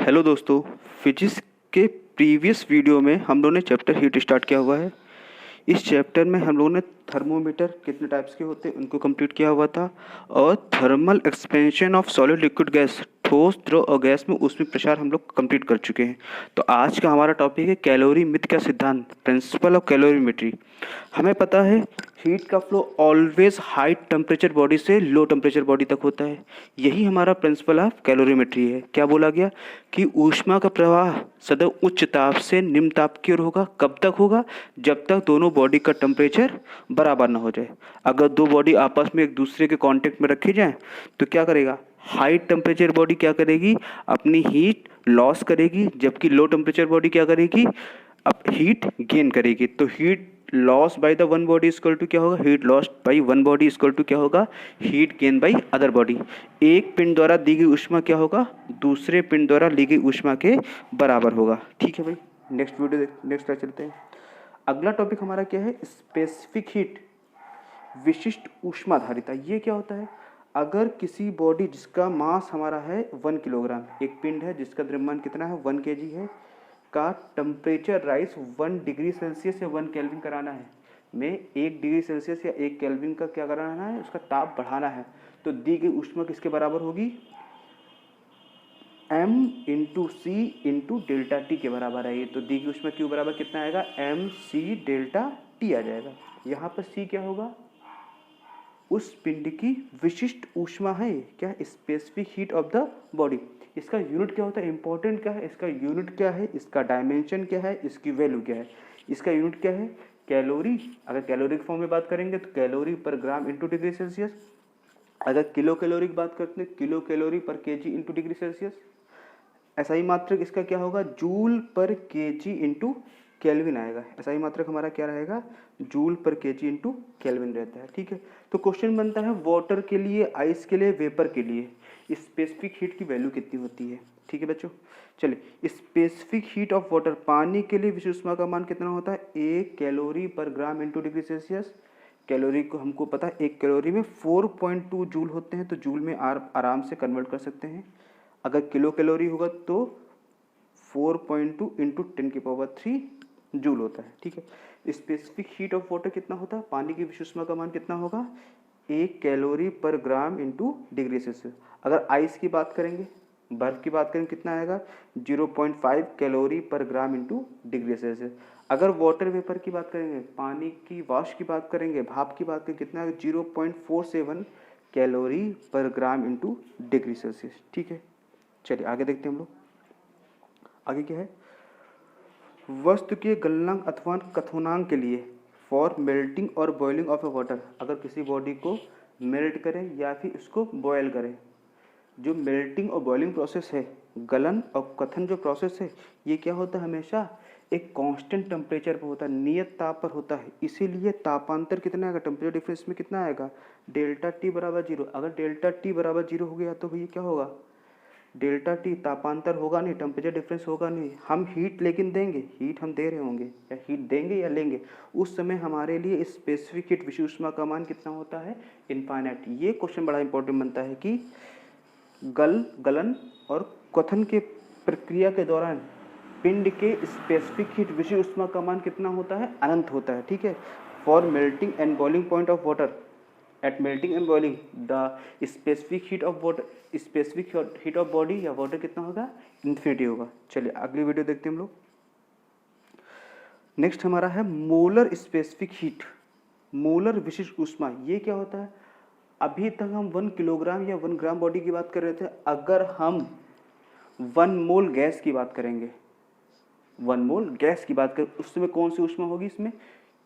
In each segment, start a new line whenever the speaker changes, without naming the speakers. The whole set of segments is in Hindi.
हेलो दोस्तों, फिजिक्स के प्रीवियस वीडियो में हम लोगों ने चैप्टर हीट स्टार्ट किया हुआ है। इस चैप्टर में हम लोगों ने थर्मोमीटर कितने टाइप्स के होते हैं उनको कंप्लीट किया हुआ था और thermal expansion of solid liquid gas, ठोस द्रव और गैस में उसमें प्रसार हम लोग कंप्लीट कर चुके हैं। तो आज का हमारा टॉपिक है कैलोरीमिथ का सिद्धांत, प्रिंसिपल ऑफ कैलोरीमेट्री। हमें पता है हीट का flow always high temperature body से लो टेम्परेचर बॉडी तक होता है। यही हमारा प्रिंसिपल ऑफ कैलोरीमेट्री है। क्या बोला गया कि ऊष्मा का प्रवाह सदैव उच्च ताप से निम्न ताप की ओर होगा। कब तक होगा? जब तक दोनों बॉडी का टेम्परेचर बराबर ना हो जाए। अगर दो बॉडी आपस में एक दूसरे के कांटेक्ट में रखी जाए तो क्या करेगा? हाई टेम्परेचर बॉडी क्या करेगी? अपनी हीट लॉस करेगी, जबकि लो टेम्परेचर बॉडी क्या करेगी? अब हीट गेन करेगी। तो heat loss by the one body equal to क्या होगा? Heat lost by one body equal to क्या होगा? Heat gain by other body. एक पिंड द्वारा दी गई ऊष्मा क्या होगा? दूसरे पिंड द्वारा ली गई ऊष्मा के बराबर होगा। ठीक है भाई, नेक्स्ट स्लाइड चलते हैं। अगला टॉपिक हमारा क्या है? स्पेसिफिक हीट, विशिष्ट ऊष्मा धारिता। ये क्या होता है? अगर किसी बॉडी जिसका मास हमारा है 1 किलोग्राम, एक पिंड है जिसका द्रव्यमान कितना है 1 kg है, का टेम्परेचर राइज 1 डिग्री सेल्सियस या 1 केल्विन कराना है, में 1 डिग्री सेल्सियस या 1 केल्विन का क्या कराना है? उसका ताप बढ़ाना है। तो दी गई ऊष्मा किसके बराबर होगी? m इंटू सी इंटू डेल्टा टी के बराबर है ये। तो दी गई ऊष्मा क्यू बराबर कितना आएगा? एम सी डेल्टा टी आ जाएगा। यहाँ पर सी क्या होगा? उस पिंड की विशिष्ट ऊष्मा है। क्या? Specific heat of the body. इसका यूनिट क्या होता है? इंपॉर्टेंट क्या है? इसका यूनिट क्या है? इसका डायमेंशन क्या है? इसकी वैल्यू क्या है? इसका यूनिट क्या है? कैलोरी। अगर कैलोरी के फॉर्म में बात करेंगे तो कैलोरी पर ग्राम इंटू डिग्री सेल्सियस। अगर किलो कैलोरी की बात करते हैं, किलो कैलोरी पर केजी इंटू डिग्री सेल्सियस। ऐसा ही मात्रक इसका क्या होगा? जूल पर केजी इंटू केल्विन आएगा। ऐसा ही मात्रक हमारा क्या रहेगा? जूल पर केजी इंटू केल्विन रहता है। ठीक है, तो क्वेश्चन बनता है वाटर के लिए, आइस के लिए, वेपर के लिए स्पेसिफिक हीट की वैल्यू कितनी होती है? ठीक है बच्चों, चलिए स्पेसिफिक हीट ऑफ वाटर, पानी के लिए विशिष्ट ऊष्मा का मान कितना होता है? 1 कैलोरी पर gram into degree Celsius. Calorie को हमको पता है 1 कैलोरी में 4.2 जूल होते हैं, तो जूल में आराम से कन्वर्ट कर सकते हैं। अगर किलो कैलोरी होगा तो 4.2 इंटू 10⁻³ जूल होता है। ठीक है, स्पेसिफिक हीट ऑफ वाटर कितना होता है? पानी की विशिष्ट ऊष्मा का मान कितना होगा? 1 कैलोरी पर ग्राम इंटू डिग्री सेल्सियस। अगर आइस की बात करेंगे, बर्फ की बात करेंगे, कितना आएगा? 0.5 कैलोरी पर ग्राम इंटू डिग्री सेल्सियस। अगर वाटर वेपर की बात करेंगे, पानी की वाष्प की बात करेंगे, भाप की बात करेंगे, कितना आएगा? 0.47 कैलोरी पर ग्राम इंटू डिग्री सेल्सियस। ठीक है, चलिए आगे देखते हैं हम लोग। आगे क्या है? वस्तु के गलनांक अथवा कथनांक के लिए फॉर मेल्टिंग और बॉइलिंग ऑफ ए वाटर। अगर किसी बॉडी को मेल्ट करें या फिर उसको बॉयल करें, जो मेल्टिंग और बॉइलिंग प्रोसेस है, गलन और कथन जो प्रोसेस है, ये क्या होता है? हमेशा एक कांस्टेंट टेम्परेचर पर होता है, नियत ताप पर होता है। इसीलिए तापांतर कितना आएगा? टेम्परेचर डिफरेंस में कितना आएगा? डेल्टा टी बराबर 0। अगर डेल्टा टी बराबर 0 हो गया तो भैया क्या होगा? डेल्टा टी तापांतर होगा नहीं, टेम्परेचर डिफरेंस होगा नहीं। हम हीट लेकिन देंगे, हीट हम दे रहे होंगे, या हीट देंगे या लेंगे, उस समय हमारे लिए स्पेसिफिक हीट विशिष्ट ऊष्मा का मान कितना होता है? इनफाइनाइट। ये क्वेश्चन बड़ा इंपॉर्टेंट बनता है कि गलन और क्वथन के प्रक्रिया के दौरान पिंड के स्पेसिफिक हीट विशिष्ट ऊष्मा का मान कितना होता है? अनंत होता है। ठीक है, for melting and boiling point of water, at melting and boiling the specific heat of water, specific heat of body या वाटर कितना होगा? इन्फिनिटी होगा। चलिए अगली वीडियो देखते हैं हम लोग। नेक्स्ट हमारा है मोलर स्पेसिफिक हीट, मोलर विशिष्ट ऊष्मा। ये क्या होता है? अभी तक हम 1 किलोग्राम या 1 ग्राम बॉडी की बात कर रहे थे। अगर हम 1 मोल गैस की बात करेंगे, 1 मोल गैस की बात करें, उस समय कौन सी ऊष्मा होगी? इसमें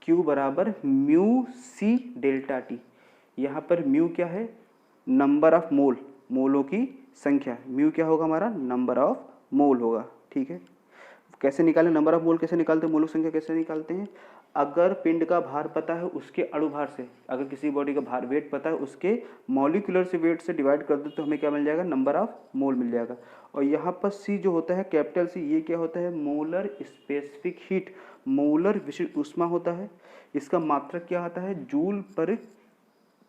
Q बराबर म्यू सी डेल्टा टी। यहाँ पर म्यू क्या है? नंबर ऑफ मोल, मोलों की संख्या। म्यू क्या होगा हमारा? नंबर ऑफ मोल होगा। ठीक है, कैसे निकालें नंबर ऑफ मोल? कैसे निकालते हैं? मोलों की संख्या कैसे निकालते हैं? अगर पिंड का भार पता है उसके अणुभार से, अगर किसी बॉडी का भार वेट पता है उसके मॉलिक्यूलर से वेट से डिवाइड कर दो तो हमें क्या मिल जाएगा? नंबर ऑफ मोल मिल जाएगा। और यहाँ पर सी जो होता है, कैपिटल सी, ये क्या होता है? मोलर स्पेसिफिक हीट, मोलर विशिष्ट ऊष्मा होता है। इसका मात्रक क्या आता है? जूल पर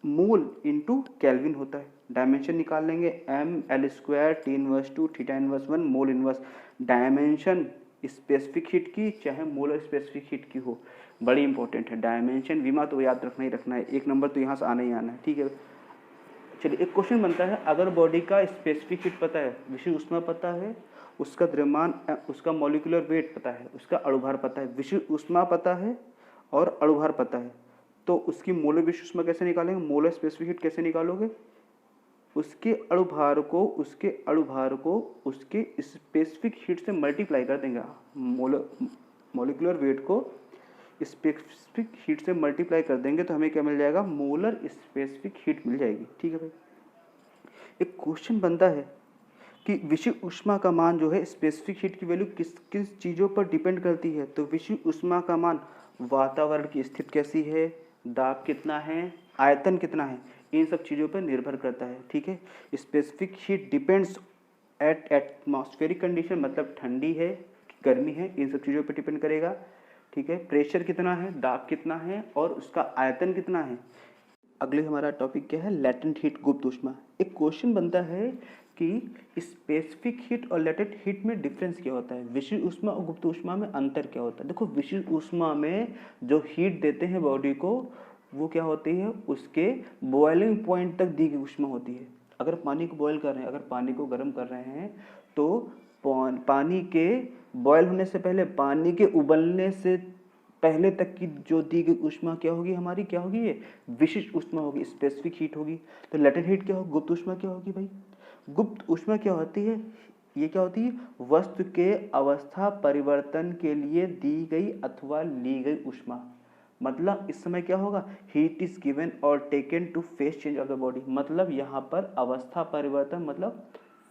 मोल इंटू केल्विन होता है। डायमेंशन निकाल लेंगे M L square T inverse to theta inverse 1 mole inverse. Dimension specific heat की चाहे मोलर स्पेसिफिक हीट की हो, बड़ी इंपॉर्टेंट है डायमेंशन। विमा तो याद रखना ही रखना है, 1 नंबर तो यहाँ से आना ही आना है, ठीक है। चलिए एक क्वेश्चन बनता है, अगर बॉडी का स्पेसिफिक हीट पता है, विशिष्ट ऊष्मा पता है, उसका द्रव्यमान, उसका मॉलिक्यूलर वेट पता है, उसका अणुभार पता है, विशिष्ट ऊष्मा पता है और अणुभार पता है, तो उसकी मोलर विशिष्ट ऊष्मा कैसे निकालेंगे, मोलर स्पेसिफिक हीट कैसे निकालोगे, उसके अणुभार को उसके स्पेसिफिक हीट से मल्टीप्लाई कर देंगे। मॉलिक्यूलर वेट को स्पेसिफिक हीट से मल्टीप्लाई कर देंगे तो हमें क्या मिल जाएगा, मोलर स्पेसिफिक हीट मिल जाएगी, ठीक है भाई। एक क्वेश्चन बनता है कि विशिष्ट ऊष्मा का मान जो है, स्पेसिफिक हीट की वैल्यू किस किस चीज़ों पर डिपेंड करती है, तो विशिष्ट ऊष्मा का मान वातावरण की स्थिति कैसी है, दाब कितना है, आयतन कितना है, इन सब चीज़ों पर निर्भर करता है, ठीक है। Specific heat depends at atmospheric condition, मतलब ठंडी है गर्मी है, इन सब चीज़ों पर डिपेंड करेगा, ठीक है। प्रेशर कितना है, दाब कितना है और उसका आयतन कितना है। अगले हमारा टॉपिक क्या है, लैटेंट हीट, गुप्त ऊष्मा। एक क्वेश्चन बनता है कि स्पेसिफिक हीट और लैटेंट हीट में डिफरेंस क्या होता है, विशिष्ट ऊष्मा और गुप्त ऊष्मा में अंतर क्या होता है। देखो विशिष्ट ऊष्मा में जो हीट देते हैं बॉडी को, वो क्या होती है, उसके बॉइलिंग पॉइंट तक दी गई ऊष्मा होती है। अगर पानी को बॉयल कर रहे हैं, अगर पानी को गर्म कर रहे हैं, तो पानी के बॉयल होने से पहले, पानी के उबलने से पहले तक की जो दी गई ऊष्मा क्या होगी, हमारी क्या होगी, ये विशिष्ट ऊष्मा होगी, स्पेसिफिक हीट होगी। तो लैटेंट हीट क्या होगी, गुप्त ऊष्मा क्या होगी भाई। गुप्त ऊष्मा क्या होती है, ये क्या होती है, वस्तु के अवस्था परिवर्तन के लिए दी गई अथवा ली गई ऊष्मा। मतलब इस समय क्या होगा, हीट इज गिवन और taken to phase change of the body. मतलब यहाँ पर अवस्था परिवर्तन मतलब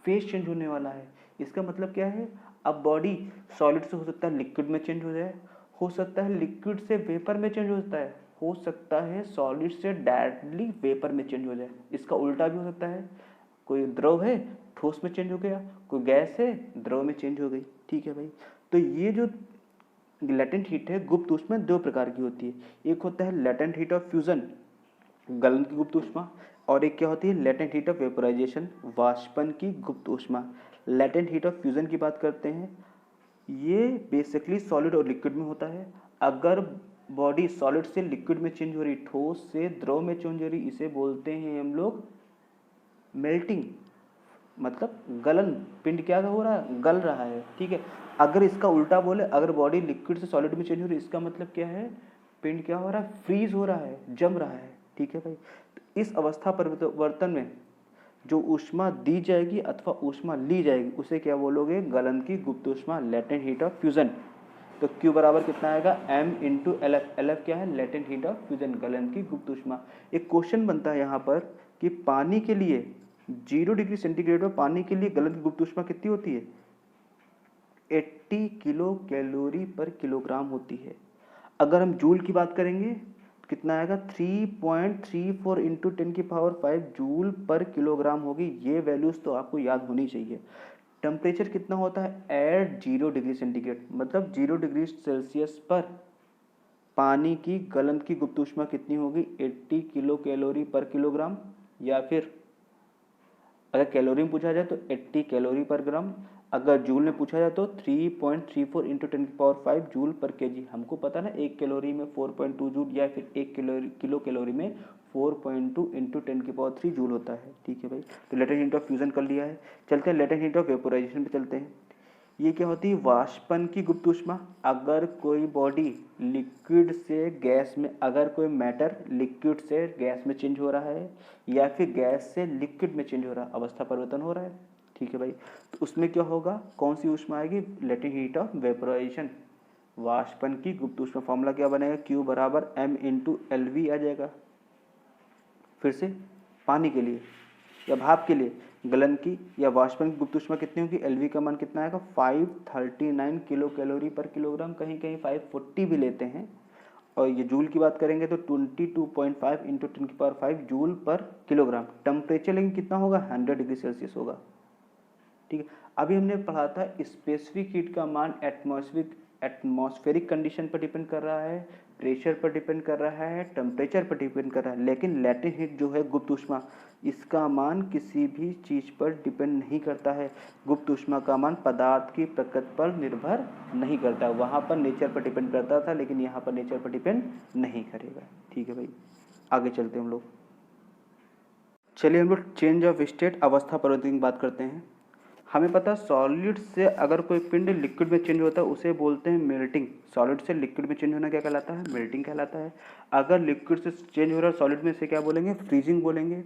फेस चेंज होने वाला है। इसका मतलब क्या है, अब बॉडी सॉलिड से हो सकता है लिक्विड में चेंज हो जाए, हो सकता है लिक्विड से वेपर में चेंज होता है, हो सकता है सॉलिड से डायरेक्टली वेपर में चेंज हो जाए। इसका उल्टा भी हो सकता है, कोई द्रव है ठोस में चेंज हो गया, कोई गैस है द्रव में चेंज हो गई, ठीक है भाई। तो ये जो लैटेंट हीट है गुप्त ऊष्मा 2 प्रकार की होती है, एक होता है लैटेंट हीट ऑफ फ्यूजन, गलन की गुप्त ऊष्मा, और एक क्या होती है, लैटेंट हीट ऑफ वेपोराइजेशन, वाष्पन की गुप्त ऊष्मा। लैटेंट हीट ऑफ फ्यूजन की बात करते हैं, ये बेसिकली सॉलिड और लिक्विड में होता है। अगर बॉडी सॉलिड से लिक्विड में चेंज हो रही, ठोस से द्रव में चेंज हो रही, इसे बोलते हैं हम लोग मेल्टिंग, मतलब गलन, पिंड क्या हो रहा है, गल रहा है, ठीक है। अगर इसका उल्टा बोले, अगर बॉडी लिक्विड से सॉलिड में चेंज हो रही, इसका मतलब क्या है, पिंड क्या हो रहा है, फ्रीज हो रहा है, जम रहा है, ठीक है भाई। तो इस अवस्था परिवर्तन में जो ऊष्मा दी जाएगी अथवा ऊष्मा ली जाएगी, उसे क्या बोलोगे, गलन की गुप्त ऊष्मा, लैटेंट हीट ऑफ फ्यूजन। तो Q बराबर कितना आएगा, M into L F. L F क्या है, लैटेंट हीट ऑफ फ्यूजन, गलन की गुप्त ऊष्मा। एक क्वेश्चन बनता है यहाँ पर कि पानी के लिए 0 डिग्री सेंटीग्रेड में पानी के लिए गलन की गुप्त ऊष्मा कितनी होती है, 80 किलो कैलोरी पर किलोग्राम होती है। अगर हम जूल की बात करेंगे तो कितना आएगा, 3.34 इंटू 10⁵ जूल पर किलोग्राम होगी। ये वैल्यूज तो आपको याद होनी चाहिए। टेम्परेचर कितना होता है एट 0 डिग्री सेंटीग्रेड, मतलब 0 डिग्री सेल्सियस पर पानी की गलन की गुप्त ऊष्मा कितनी होगी, 80 किलो कैलोरी पर किलोग्राम, या फिर अगर कैलोरी में पूछा जाए तो 80 कैलोरी पर ग्राम, अगर जूल में पूछा जाए तो 3.34 इंटू 10⁵ जूल पर केजी। हमको पता ना 1 कैलोरी में 4.2 जूल, या फिर 1 किलो कैलोरी में 4.2 इंटू 10⁻³ जूल होता है, ठीक है भाई। तो लैटेंट हीट ऑफ फ्यूजन कर लिया है। चलते हैं लैटेंट हीट ऑफ वेपोराइजेशन पे चलते हैं। ये क्या होती है, वाष्पन की गुप्त ऊष्मा। अगर कोई बॉडी लिक्विड से गैस में, अगर कोई मैटर लिक्विड से गैस में चेंज हो रहा है, या फिर गैस से लिक्विड में चेंज हो रहा है, अवस्था परिवर्तन हो रहा है, ठीक है भाई। तो उसमें क्या होगा, कौन सी ऊष्मा आएगी, लैटेंट हीट ऑफ वेपोराइजेशन, वाष्पन की गुप्त ऊष्मा। फॉर्मूला क्या बनेगा, Q बराबर M इंटू LV आ जाएगा। फिर से पानी के लिए या भाप के लिए गलन की या वाष्पन की गुप्त ऊष्मा कितनी होगी, LV का मान कितना आएगा, 539 किलो कैलोरी पर किलोग्राम, कहीं कहीं 540 भी लेते हैं। और ये जूल की बात करेंगे तो 22.5 इंटू 10⁵ जूल पर किलोग्राम। टेम्परेचर लेकिन कितना होगा, 100 डिग्री सेल्सियस होगा, ठीक है। अभी हमने पढ़ा था स्पेसिफिक हीट का मान एटमॉस्फेरिक कंडीशन पर डिपेंड कर रहा है, प्रेशर पर डिपेंड कर रहा है, टेम्परेचर पर डिपेंड कर रहा है, लेकिन लैटेंट हीट जो है गुप्त ऊष्मा, इसका मान किसी भी चीज़ पर डिपेंड नहीं करता है। गुप्त ऊष्मा का मान पदार्थ की प्रकृति पर निर्भर नहीं करता। वहाँ पर नेचर पर डिपेंड करता था, लेकिन यहाँ पर नेचर पर डिपेंड नहीं करेगा। ठीक है भाई, आगे चलते हैं हम लोग। चलिए हम लोग चेंज ऑफ स्टेट, अवस्था परिवर्तन की बात करते हैं। हमें पता है सॉलिड से अगर कोई पिंड लिक्विड में चेंज होता है उसे बोलते हैं मेल्टिंग। सॉलिड से लिक्विड में चेंज होना क्या कहलाता है? मेल्टिंग कहलाता है। अगर लिक्विड से चेंज हो रहा है सॉलिड में, से क्या बोलेंगे? फ्रीजिंग बोलेंगे।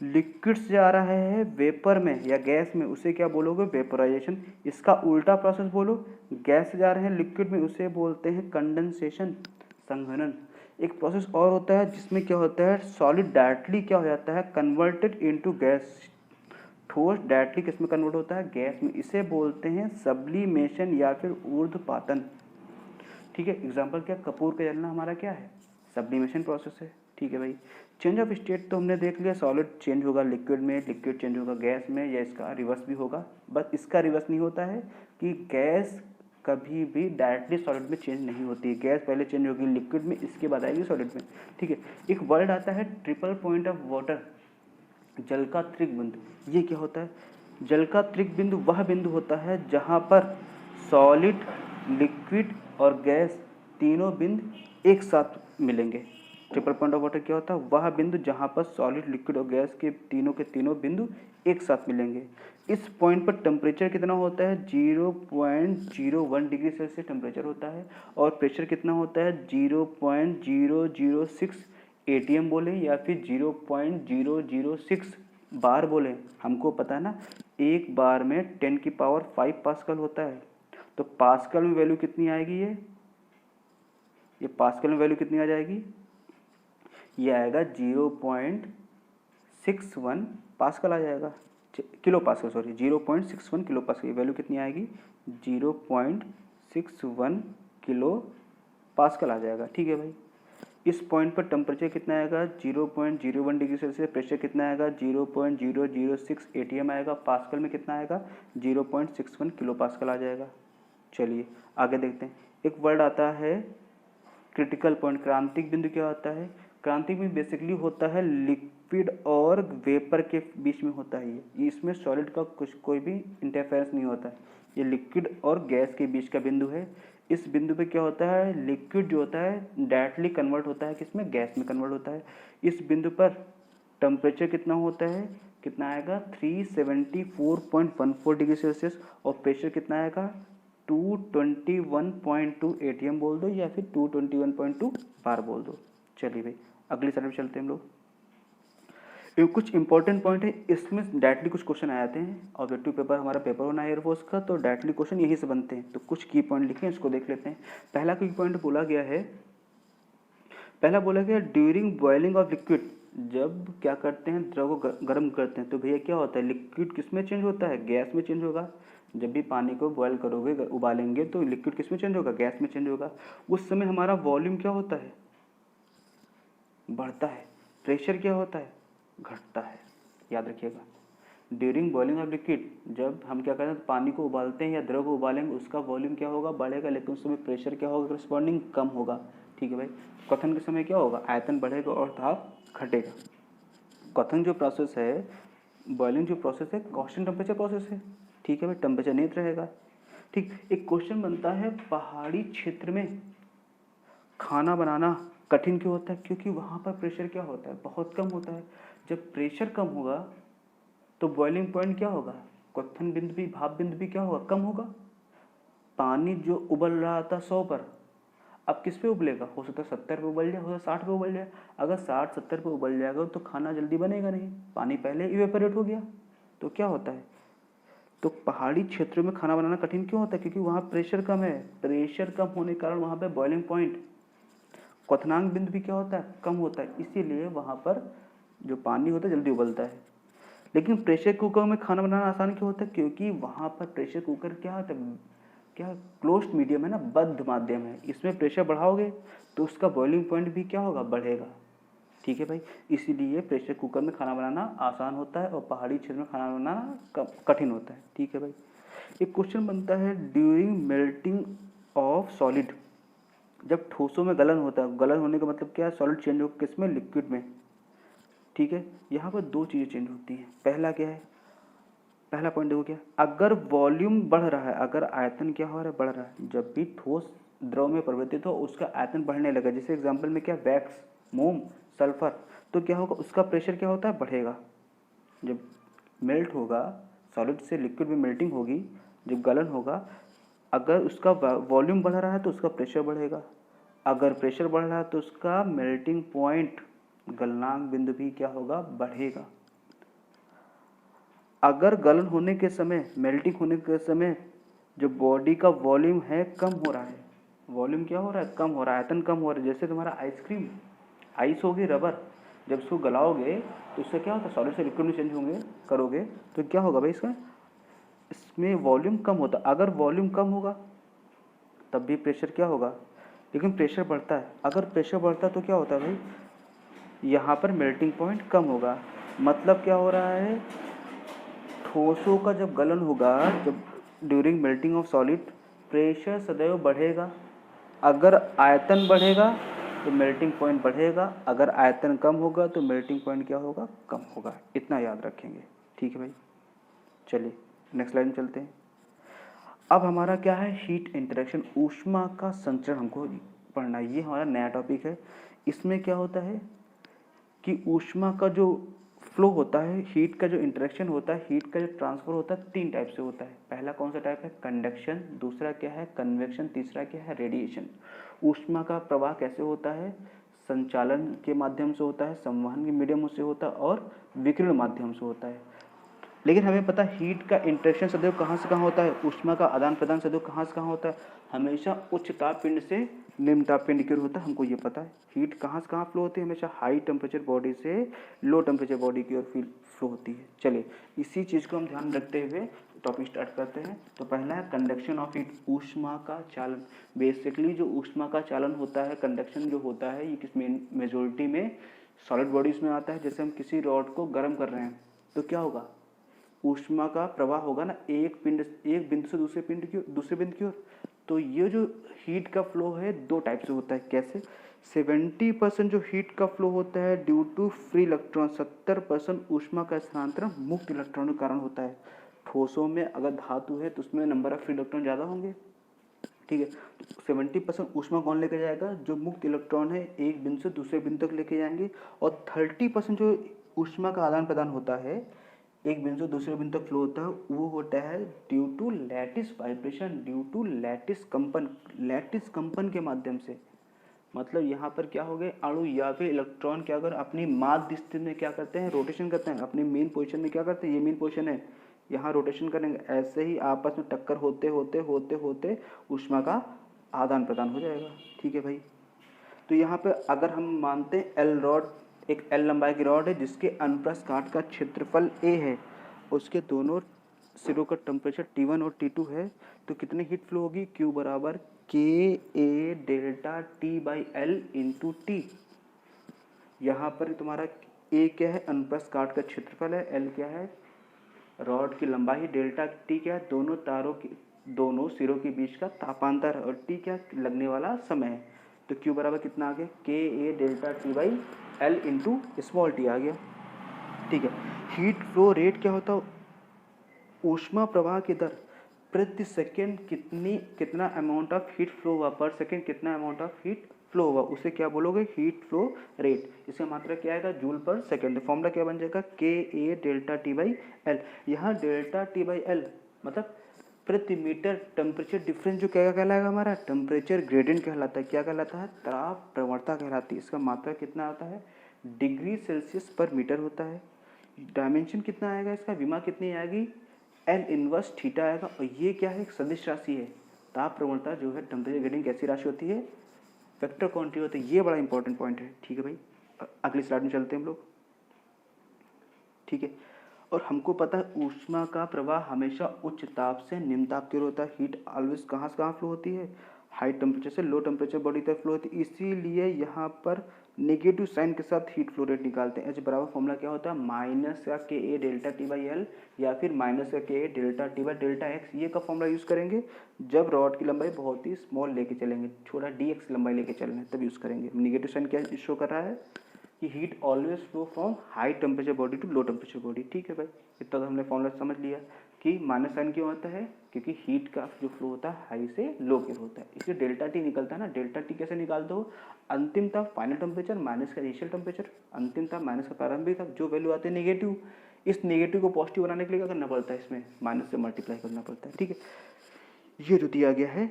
लिक्विड से आ रहा है वेपर में या गैस में, उसे क्या बोलोगे? वेपोराइजेशन। इसका उल्टा प्रोसेस बोलो, गैस से जा रहे हैं लिक्विड में, उसे बोलते हैं कंडेंसेशन, संघनन। एक प्रोसेस और होता है जिसमें क्या होता है, सॉलिड डायरेक्टली क्या हो जाता है, कन्वर्टेड इनटू गैस। ठोस डायरेक्टली किस में कन्वर्ट होता है? गैस में। इसे बोलते हैं सब्लिमेशन या फिर ऊर्ध्वपातन। ठीक है, एग्जाम्पल क्या, कपूर का जलना हमारा क्या है? सब्लिमेशन प्रोसेस है। ठीक है भाई, चेंज ऑफ स्टेट तो हमने देख लिया, सॉलिड चेंज होगा लिक्विड में, लिक्विड चेंज होगा गैस में, या इसका रिवर्स भी होगा। बस इसका रिवर्स नहीं होता है कि गैस कभी भी डायरेक्टली सॉलिड में चेंज नहीं होती है। गैस पहले चेंज होगी लिक्विड में, इसके बाद आएगी सॉलिड में। ठीक है, एक वर्ड आता है ट्रिपल पॉइंट ऑफ वाटर, जल का त्रिक बिंदु। ये क्या होता है? जल का त्रिक बिंदु वह बिंदु होता है जहाँ पर सॉलिड, लिक्विड और गैस तीनों बिंदु एक साथ मिलेंगे। ट्रिपल पॉइंट ऑफ वाटर क्या होता है? वह बिंदु जहाँ पर सॉलिड, लिक्विड और गैस के तीनों बिंदु एक साथ मिलेंगे। इस पॉइंट पर टेम्परेचर कितना होता है? 0.01 डिग्री सेल्सियस टेम्परेचर होता है। और प्रेशर कितना होता है? 0.006 एटीएम बोले या फिर 0.006 बार बोले। हमको पता है ना, एक बार में 10⁵ पास्कल होता है। तो पास्कल में वैल्यू कितनी आएगी? ये पास्कल में वैल्यू कितनी आ जाएगी? ये आएगा 0.61 पास्कल आ जाएगा, kilo pascal, sorry 0.61 kilo pascal. ये वैल्यू कितनी आएगी? 0.61 किलो पास्कल आ जाएगा। ठीक है भाई, इस पॉइंट पर टेम्परेचर कितना आएगा? 0.01 डिग्री सेल्सियस। प्रेशर कितना आएगा? 0.006 एटीएम आएगा। पास्कल में कितना आएगा? 0.61 किलो पास्कल आ जाएगा। चलिए आगे देखते हैं। एक वर्ड आता है क्रिटिकल पॉइंट, क्रांतिक बिंदु। क्या होता है? क्रांतिक बिंदु बेसिकली होता है लिक्विड और वेपर के बीच में होता है। ये इसमें सॉलिड का कोई भी इंटरफेरेंस नहीं होता है। ये लिक्विड और गैस के बीच का बिंदु है। इस बिंदु पे क्या होता है, लिक्विड जो होता है डायरेक्टली कन्वर्ट होता है किसमें? गैस में कन्वर्ट होता है। इस बिंदु पर टेम्परेचर कितना होता है? कितना आएगा? 374.14 डिग्री सेल्सियस। और प्रेशर कितना आएगा? 221.2 एटीएम बोल दो या फिर 221.2 बार बोल दो। चलिए भाई अगली स्लाइड में चलते हैं हम लोग। कुछ इंपॉर्टेंट पॉइंट है, इसमें डायरेक्टली कुछ क्वेश्चन आ जाते हैं। ऑब्जेक्टिव पेपर हमारा पेपर होना है एयरफोर्स का, तो डायरेक्टली क्वेश्चन यहीं से बनते हैं। तो कुछ की पॉइंट लिखे, इसको देख लेते हैं। पहला की पॉइंट बोला गया है, ड्यूरिंग बॉइलिंग ऑफ लिक्विड, जब क्या करते हैं, द्रव को गर्म करते हैं, तो भैया क्या होता है, लिक्विड किस में चेंज होता है? गैस में चेंज होगा। जब भी पानी को बॉयल करोगे, उबालेंगे, तो लिक्विड किस में चेंज होगा? गैस में चेंज होगा। उस समय हमारा वॉल्यूम क्या होता है? बढ़ता है। प्रेशर क्या होता है? घटता है। याद रखिएगा, ड्यूरिंग बॉइलिंग ऑफ लिक्विड, जब हम क्या करते हैं, पानी को उबालते हैं या द्रव को उबालेंगे, उसका वॉल्यूम क्या होगा? बढ़ेगा, लेकिन उस समय प्रेशर क्या होगा? करस्पॉन्डिंग कम होगा। ठीक है भाई, क्वथन के समय क्या होगा? आयतन बढ़ेगा और ताप घटेगा। क्वथन जो प्रोसेस है, बॉइलिंग जो प्रोसेस है, कांस्टेंट टेम्परेचर प्रोसेस है। ठीक है भाई, टेम्परेचर नियत रहेगा। ठीक, एक क्वेश्चन बनता है, पहाड़ी क्षेत्र में खाना बनाना कठिन क्यों होता है? क्योंकि वहाँ पर प्रेशर क्या होता है? बहुत कम होता है। जब प्रेशर कम होगा तो बॉइलिंग पॉइंट क्या होगा? क्वथन बिंदु भी, भाप बिंदु भी क्या होगा? कम होगा। पानी जो उबल रहा था 100 पर, अब किस पे उबलेगा? हो सकता है 70 पे उबल जाए, हो सकता है 60 पे उबल जाए। अगर 60-70 पे उबल जाएगा तो खाना जल्दी बनेगा नहीं, पानी पहले इवेपोरेट हो गया। तो क्या होता है, तो पहाड़ी क्षेत्रों में खाना बनाना कठिन क्यों होता है? क्योंकि वहाँ प्रेशर कम है। प्रेशर कम होने के कारण वहाँ पे बॉइलिंग पॉइंट, क्वथनांक बिंदु भी क्या होता है? कम होता है। इसीलिए वहाँ पर जो पानी होता है जल्दी उबलता है। लेकिन प्रेशर कुकर में खाना बनाना आसान क्यों होता है? क्योंकि वहाँ पर प्रेशर कुकर क्या होता है, क्या क्लोज्ड मीडियम है ना, बद्ध माध्यम है। इसमें प्रेशर बढ़ाओगे तो उसका बॉइलिंग पॉइंट भी क्या होगा? बढ़ेगा। ठीक है भाई, इसीलिए प्रेशर कुकर में खाना बनाना आसान होता है और पहाड़ी क्षेत्र में खाना बनाना कठिन होता है। ठीक है भाई, एक क्वेश्चन बनता है, ड्यूरिंग मेल्टिंग ऑफ सॉलिड, जब ठोसों में गलन होता है, गलन होने का मतलब क्या है, सॉलिड चेंज हो किस में, लिक्विड में। ठीक है, यहाँ पर दो चीज़ें चेंज होती हैं। पहला क्या है, पहला पॉइंट देखो क्या, अगर वॉल्यूम बढ़ रहा है, अगर आयतन क्या हो रहा है, बढ़ रहा है, जब भी ठोस द्रव में परिवर्तित हो उसका आयतन बढ़ने लगा, जैसे एग्जांपल में क्या, वैक्स, मोम, सल्फर, तो क्या होगा, उसका प्रेशर क्या होता है, बढ़ेगा। जब मेल्ट होगा, सॉलिड से लिक्विड में मेल्टिंग होगी, जब गलन होगा, अगर उसका वॉल्यूम बढ़ रहा है तो उसका प्रेशर बढ़ेगा, अगर प्रेशर बढ़ रहा है तो उसका मेल्टिंग पॉइंट, गलनांक बिंदु भी क्या होगा, बढ़ेगा। अगर गलन होने के समय, मेल्टिंग होने के समय जो बॉडी का वॉल्यूम है कम हो रहा है, वॉल्यूम क्या हो रहा है, कम हो रहा है, आयतन कम हो रहा है, जैसे तुम्हारा आइसक्रीम, आइस होगी, रबर, जब उसको गलाओगे तो उससे क्या होता है, सॉलिड से लिक्विड में चेंज होंगे करोगे तो क्या होगा भाई, इसका इसमें वॉल्यूम कम होता है। अगर वॉल्यूम कम होगा तब भी प्रेशर क्या होगा, लेकिन प्रेशर बढ़ता है, अगर प्रेशर बढ़ता है तो क्या होता है भाई, यहाँ पर मेल्टिंग पॉइंट कम होगा। मतलब क्या हो रहा है, ठोसों का जब गलन होगा, जब during melting of solid, pressure सदैव बढ़ेगा। अगर आयतन बढ़ेगा तो मेल्टिंग पॉइंट बढ़ेगा, अगर आयतन कम होगा तो मेल्टिंग पॉइंट क्या होगा, कम होगा। इतना याद रखेंगे, ठीक है भाई। चलिए नेक्स्ट लाइन चलते हैं। अब हमारा क्या है, हीट इंटरेक्शन, ऊष्मा का संचरण हमको पढ़ना है, ये हमारा नया टॉपिक है। इसमें क्या होता है कि ऊष्मा का जो फ्लो होता है, हीट का जो इंटरेक्शन होता है, हीट का जो ट्रांसफर होता है, तीन टाइप से होता है। पहला कौन सा टाइप है, कंडक्शन, दूसरा क्या है, कन्वेक्शन, तीसरा क्या है, रेडिएशन। ऊष्मा का प्रवाह कैसे होता है, संचालन के माध्यम से होता है, संवहन के मीडियम से होता है और विकिरण माध्यम से होता है। लेकिन हमें पता है हीट का इंटरेक्शन सदैव कहाँ से कहाँ होता है, ऊष्मा का आदान प्रदान सदैव कहाँ से कहाँ होता है, हमेशा उच्च ताप पिंड से निम्न ताप पिंड की ओर होता है, हमको ये पता है। हीट कहाँ से कहाँ फ्लो होती है, हमेशा हाई टेम्परेचर बॉडी से लो टेम्परेचर बॉडी की ओर फ्लो होती है। चलिए इसी चीज़ को हम ध्यान रखते हुए टॉपिक स्टार्ट करते हैं। तो पहला है कंडक्शन ऑफ हीट, ऊष्मा का चालन। बेसिकली जो ऊष्मा का चालन होता है, कंडक्शन जो होता है, ये किस मेजोरिटी में सॉलिड बॉडीज में आता है। जैसे हम किसी रॉड को गर्म कर रहे हैं तो क्या होगा, ऊष्मा का प्रवाह होगा ना, एक बिंदु से दूसरे बिंदु की ओर। तो ये जो हीट का फ्लो है दो टाइप से होता है। कैसे, 70% जो हीट का फ्लो होता है ड्यू टू फ्री इलेक्ट्रॉन, 70% ऊष्मा का स्थानांतरण मुक्त इलेक्ट्रॉन के कारण होता है। ठोसों में अगर धातु है तो उसमें नंबर ऑफ फ्री इलेक्ट्रॉन ज़्यादा होंगे, ठीक है। तो 70% ऊष्मा कौन लेके जाएगा, जो मुक्त इलेक्ट्रॉन है एक बिंदु से दूसरे बिंदु तक लेके जाएंगे। और 30% जो ऊष्मा का आदान प्रदान होता है, एक बिंदु से दूसरे बिंदु तक फ्लो होता है, वो होता है due to lattice vibration, due to lattice कंपन, लैटिस कंपन के माध्यम से। मतलब यहाँ पर क्या हो गए, अणु या फिर इलेक्ट्रॉन क्या अगर अपनी माध्य स्थिति में क्या करते हैं, रोटेशन करते हैं, अपनी मेन पोजीशन में क्या करते हैं, ये मेन पोजीशन है, यहाँ रोटेशन करेंगे, ऐसे ही आपस में टक्कर होते होते होते होते ऊष्मा का आदान प्रदान हो जाएगा, ठीक है भाई। तो यहाँ पे अगर हम मानते हैं एल रॉड, एक एल लंबाई की रॉड है जिसके अनुप्रस्थ काट का क्षेत्रफल ए है, उसके दोनों सिरों का टेम्परेचर T1 और T2 है, तो कितनी हीट फ्लो होगी, Q बराबर K A delta T by L into T. यहाँ पर तुम्हारा ए क्या है, अनुप्रस्थ काट का क्षेत्रफल है, एल क्या है, रॉड की लंबाई, डेल्टा टी क्या है, दोनों तारों की, दोनों सिरों के बीच का तापांतर, और टी क्या लगने वाला समय है। तो क्यू बराबर कितना आ गया, K A delta T by L into small T आ गया, ठीक है। हीट फ्लो रेट क्या होता है, ऊष्मा प्रवाह की दर, प्रति सेकेंड कितना अमाउंट ऑफ हीट फ्लो हुआ, पर सेकेंड कितना अमाउंट ऑफ हीट फ्लो हुआ, उसे क्या बोलोगे, हीट फ्लो रेट। इसका मात्रा क्या आएगा, जूल पर सेकेंड। फॉर्मूला क्या बन जाएगा, के A delta T by L. यहाँ डेल्टा टी बाई एल मतलब प्रति मीटर टेम्परेचर डिफरेंस जो क्या कहलाएगा, हमारा टेम्परेचर ग्रेडियंट कहलाता है। क्या कहलाता है, ताप प्रवणता कहलाती है। इसका मात्रा कितना आता है, डिग्री सेल्सियस पर मीटर होता है। डायमेंशन कितना आएगा इसका, विमा कितनी आएगी, एल इनवर्स थीटा आएगा। और ये क्या है, एक सदिश राशि है। ताप प्रवणता जो है टेम्परेचर ग्रेडियंट कैसी राशि होती है, वेक्टर क्वांटिटी होती है। ये बड़ा इंपॉर्टेंट पॉइंट है, ठीक है भाई। अगली स्लाइड में चलते हैं हम लोग, ठीक है। और हमको पता है ऊष्मा का प्रवाह हमेशा उच्च ताप से निम्न ताप की ओर होता है। हीट ऑलवेज कहाँ से कहाँ फ्लो होती है, हाई टेम्परेचर से लो टेम्परेचर बॉडी तक फ्लो होती है। इसीलिए यहाँ पर नेगेटिव साइन के साथ हीट फ्लो रेट निकालते हैं। एच बराबर फॉर्मूला क्या होता है, माइनस का K A delta T by L या फिर माइनस का K A delta T by delta x. ये का फॉर्मूला यूज़ करेंगे जब रॉड की लंबाई बहुत ही स्मॉल लेके चलेंगे, छोटा डी एक्स लंबाई लेके चल रहे हैं तब यूज़ करेंगे। नेगेटिव साइन क्या शो कर रहा है कि heat always flow from high temperature body to low temperature body. ठीक है भाई, इतना तो हमने फॉर्मूला समझ लिया कि माइनस साइन क्यों होता है, क्योंकि हीट का जो फ्लो होता है हाई से लो की होता है, इसलिए डेल्टा टी निकलता है ना। डेल्टा टी कैसे निकालते हो, अंतिम ताप फाइनल टेम्परेचर माइनस का इनिशियल टेम्परेचर, अंतिम ताप माइनस का प्रारंभिक ताप, जो वैल्यू आती है नेगेटिव, इस नेगेटिव को पॉजिटिव बनाने के लिए क्या करना पड़ता है, इसमें माइनस से मल्टीप्लाई करना पड़ता है। ठीक है, ये जो दिया गया है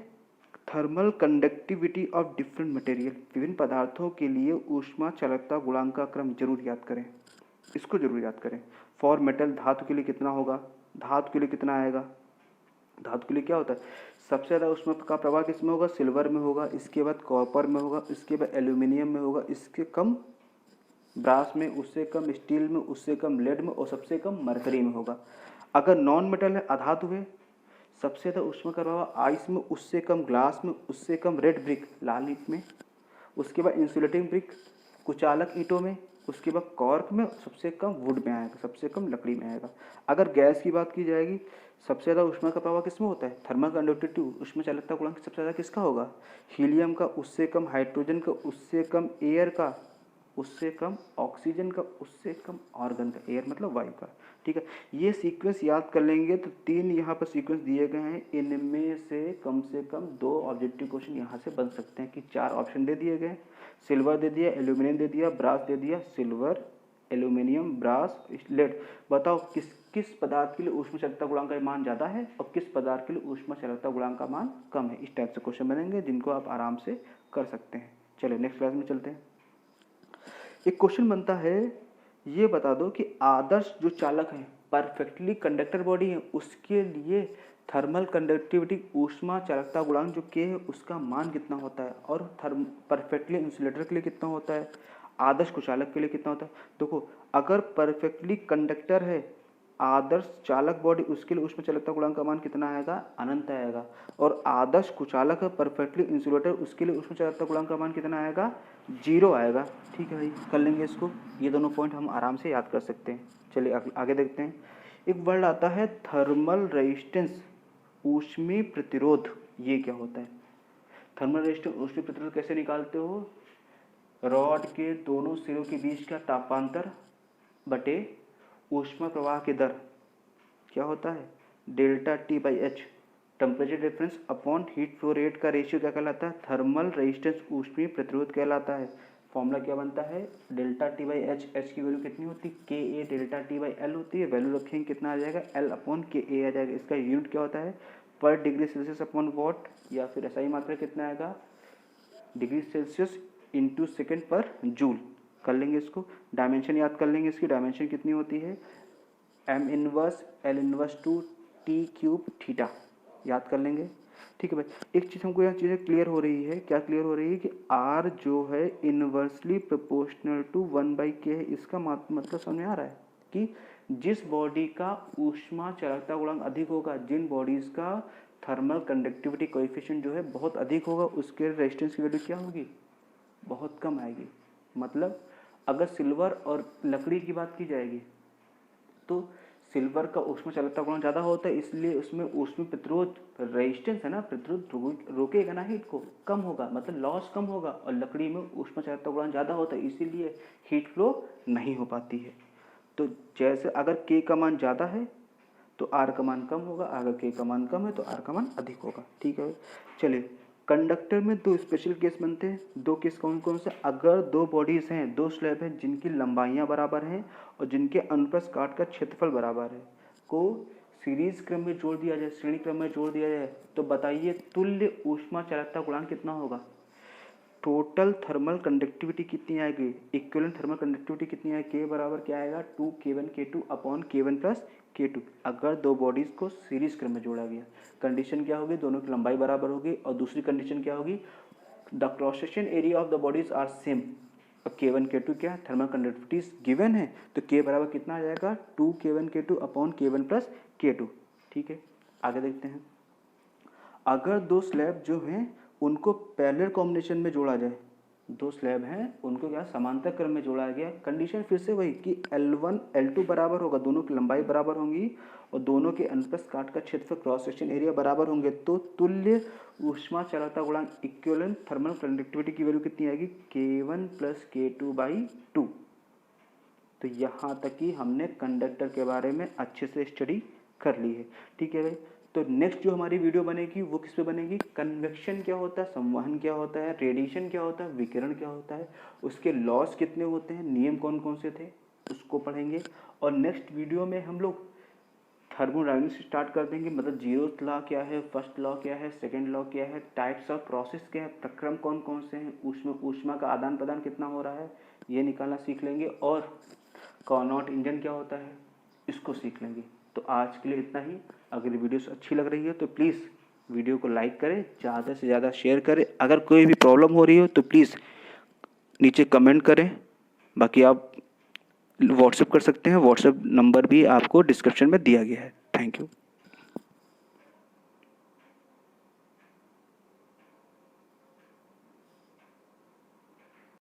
thermal conductivity of different material, विभिन्न पदार्थों के लिए ऊष्मा चालकता गुणांक का क्रम जरूर याद करें, इसको जरूर याद करें। फॉर मेटल, धातु के लिए कितना होगा, धातु के लिए कितना आएगा, धातु के लिए क्या होता है, सबसे ज़्यादा ऊष्मा का प्रवाह किस में होगा, सिल्वर में होगा, इसके बाद कॉपर में होगा, इसके बाद एल्यूमिनियम में होगा, इसके कम ब्रास में, उससे कम स्टील में, उससे कम लेड में और सबसे कम मरकरी में होगा। अगर नॉन मेटल है, अधातु है, सबसे ज़्यादा ऊष्मा का प्रभाव आइस में, उससे कम ग्लास में, उससे कम रेड ब्रिक लाल ईंट में, उसके बाद इंसुलेटिंग ब्रिक कुचालक ईंटों में, उसके बाद कॉर्क में, सबसे कम वुड में आएगा, सबसे कम लकड़ी में आएगा। अगर गैस की बात की जाएगी, सबसे ज़्यादा ऊष्मा का प्रभाव किसमें होता है, थर्मल कंडक्टिविटी ऊष्मा चालकता गुणांक सबसे ज़्यादा किसका होगा, हीलियम का, उससे कम हाइड्रोजन का, उससे कम एयर का, उससे कम ऑक्सीजन का, उससे कम ऑर्गन का, एयर मतलब वायु का। ठीक है, ये सीक्वेंस याद कर लेंगे तो 3 यहाँ पर सीक्वेंस दिए गए हैं, इनमें से कम 2 ऑब्जेक्टिव क्वेश्चन यहाँ से बन सकते हैं कि 4 ऑप्शन दे दिए गए, सिल्वर दे दिया, एल्यूमिनियम दे दिया, ब्रास दे दिया, सिल्वर एल्यूमिनियम ब्रास लेड। बताओ किस किस पदार्थ के लिए ऊष्मा चालकता गुणांक का मान ज़्यादा है और किस पदार्थ के लिए ऊष्मा चालकता गुणांक का मान कम है। इस टाइप से क्वेश्चन बनेंगे जिनको आप आराम से कर सकते हैं। चलिए नेक्स्ट क्लास में चलते हैं। एक क्वेश्चन बनता है, ये बता दो कि आदर्श जो चालक है, परफेक्टली कंडक्टर बॉडी है, उसके लिए थर्मल कंडक्टिविटी ऊष्मा चालकता गुणांक जो के है उसका मान कितना होता है, और परफेक्टली इंसुलेटर के लिए कितना होता है, आदर्श कुचालक के लिए कितना होता है। देखो, अगर परफेक्टली कंडक्टर है आदर्श चालक बॉडी, उसके लिए ऊष्मा चालकता गुणांक का मान कितना आएगा, अनंत आएगा। और आदर्श कुचालक है परफेक्टली इंसुलेटर, उसके लिए ऊष्मा चालकता गुणांक का मान कितना आएगा, 0 आएगा। ठीक है भाई, कर लेंगे इसको, ये दोनों पॉइंट हम आराम से याद कर सकते हैं। चलिए आगे देखते हैं। एक वर्ड आता है थर्मल रेजिस्टेंस, ऊष्मीय प्रतिरोध। ये क्या होता है, थर्मल रेजिस्टेंस ऊष्मीय प्रतिरोध कैसे निकालते हो, रॉड के दोनों सिरों के बीच का तापांतर बटे ऊष्मा प्रवाह की दर क्या होता है, delta T by H, temperature difference upon heat flow rate का रेशियो क्या कहलाता है, थर्मल रेजिस्टेंस ऊष्मीय प्रतिरोध कहलाता है। फॉर्मूला क्या बनता है, delta T by H, H की वैल्यू कितनी होती है, के A delta T by L होती है, वैल्यू रखेंगे कितना आ जाएगा, एल अपॉन के ए आ जाएगा। इसका यूनिट क्या होता है, पर डिग्री सेल्सियस अपॉन वॉट, या फिर ऐसा ही मात्रा कितना आएगा, डिग्री सेल्सियस इंटू सेकेंड पर जूल। कर लेंगे इसको, डायमेंशन याद कर लेंगे, इसकी डायमेंशन कितनी होती है, M inverse L inverse two T cube theta, याद कर लेंगे। ठीक है भाई, एक चीज़ हमको यहाँ चीज़ें क्लियर हो रही है, क्या क्लियर हो रही है कि आर जो है इनवर्सली प्रोपोर्शनल टू 1/k है। इसका मतलब समझ में आ रहा है कि जिस बॉडी का ऊष्मा चालकता गुणांक अधिक होगा, जिन बॉडीज़ का थर्मल कंडक्टिविटी कोएफिशिएंट जो है बहुत अधिक होगा, उसके रेजिस्टेंस की वैल्यू क्या होगी, बहुत कम आएगी। मतलब अगर सिल्वर और लकड़ी की बात की जाएगी तो सिल्वर का ऊष्मा चालकता गुणांक ज़्यादा होता है, इसलिए उसमें ऊष्मीय प्रतिरोध रेजिस्टेंस है ना, प्रतिरोध रोकेगा ना हीट को, कम होगा, मतलब लॉस कम होगा। और लकड़ी में ऊष्मा चालकता गुणांक ज़्यादा होता है, इसीलिए हीट फ्लो नहीं हो पाती है। तो जैसे अगर के का मान ज़्यादा है तो आर का मान कम होगा, अगर के का मान कम है तो आर का मान अधिक होगा। ठीक है, चलिए कंडक्टर में 2 स्पेशल केस बनते हैं। 2 केस कौन कौन से, अगर 2 बॉडीज़ हैं, 2 स्लैब हैं जिनकी लंबाइयाँ बराबर हैं और जिनके अनुप्रस्थ काट का क्षेत्रफल बराबर है, को सीरीज क्रम में जोड़ दिया जाए, श्रेणी क्रम में जोड़ दिया जाए, तो बताइए तुल्य ऊष्मा चालकता गुणांक कितना होगा, टोटल थर्मल कंडक्टिविटी कितनी आएगी, इक्विवेलेंट थर्मल कंडक्टिविटी कितनी आएगी, के बराबर क्या आएगा, 2k1 k2 upon k1 plus k2। अगर 2 बॉडीज़ को सीरीज क्रम में जोड़ा गया, कंडीशन क्या होगी, दोनों की लंबाई बराबर होगी, और दूसरी कंडीशन क्या होगी, the cross section area of the bodies are same. अब k1 k2 क्या थर्मल कंडक्टिविटी गिवन है, तो k बराबर कितना आ जाएगा, 2k1 k2 upon k1 plus k2। ठीक है, आगे देखते हैं। अगर 2 स्लैब जो हैं उनको पैरेलल कॉम्बिनेशन में जोड़ा जाए, दो स्लैब हैं उनको क्या समांतर क्रम में जोड़ा गया। कंडीशन फिर से वही कि L1 L2 बराबर होगा, दोनों की लंबाई बराबर होंगी और दोनों के अनुप्रस्थ काट का क्षेत्रफल क्रॉस सेक्शन एरिया बराबर होंगे, तो तुल्य ऊष्मा चालकता गुणांक इक्विवेलेंट थर्मल कंडक्टिविटी की वैल्यू कितनी आएगी, K1 + K2/2। तो यहाँ तक ही हमने कंडक्टर के बारे में अच्छे से स्टडी कर ली है। ठीक है भाई, तो नेक्स्ट जो हमारी वीडियो बनेगी वो किस पे बनेगी, कन्वेक्शन क्या होता है, संवहन क्या होता है, रेडिएशन क्या होता है, विकिरण क्या होता है, उसके लॉस कितने होते हैं, नियम कौन कौन से थे, उसको पढ़ेंगे। और नेक्स्ट वीडियो में हम लोग थर्मोडायनेमिक्स स्टार्ट कर देंगे, मतलब जीरोथ लॉ क्या है, फर्स्ट लॉ क्या है, सेकेंड लॉ क्या है, टाइप्स ऑफ प्रोसेस क्या है, प्रक्रम कौन कौन से हैं, ऊष्मा का आदान प्रदान कितना हो रहा है, ये निकालना सीख लेंगे। और कार्नोट इंजन क्या होता है इसको सीख लेंगे। तो आज के लिए इतना ही। अगर वीडियो अच्छी लग रही है तो प्लीज़ वीडियो को लाइक करें, ज़्यादा से ज़्यादा शेयर करें। अगर कोई भी प्रॉब्लम हो रही हो तो प्लीज़ नीचे कमेंट करें। बाकी आप व्हाट्सएप कर सकते हैं, व्हाट्सएप नंबर भी आपको डिस्क्रिप्शन में दिया गया है। Thank you.